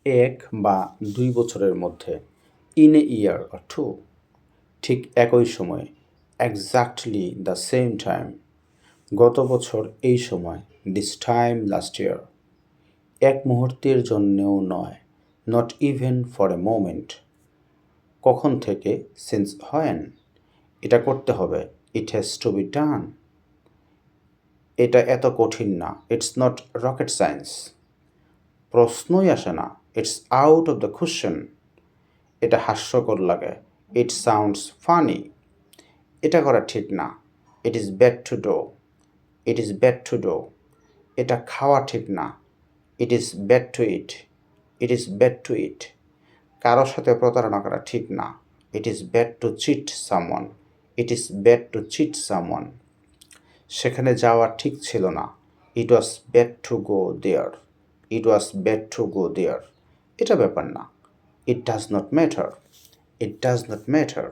এক বা ২ বছরের মধ্যে, in a year or two, ঠিক একই সময়ে, এক্স্যাক্টলি দ্য সেম টাইম, গত বছর এই সময়, দিস টাইম লাস্ট ইয়ার, এক মুহূর্তের জন্যেও নয়, not even for a moment, কখন থেকে, সিন্স হোয়েন, এটা করতে হবে, it has to be done, এটা এত কঠিন না, ইটস নট রকেট সায়েন্স, প্রশ্নই আসে না, it's out of the question, এটা হাস্যকর লাগে, ইট সাউন্ডস ফানি, এটা করা ঠিক না, it is bad to do, it is bad to do, এটা খাওয়া ঠিক না, it is bad to eat, it is bad to eat, কারোর সাথে প্রতারণা করা ঠিক না, it is bad to cheat someone, it is bad to cheat someone, সেখানে যাওয়া ঠিক ছিল না, it was bad to go there, it was bad to go there, এটা ব্যাপার না, it does not matter, it does not matter,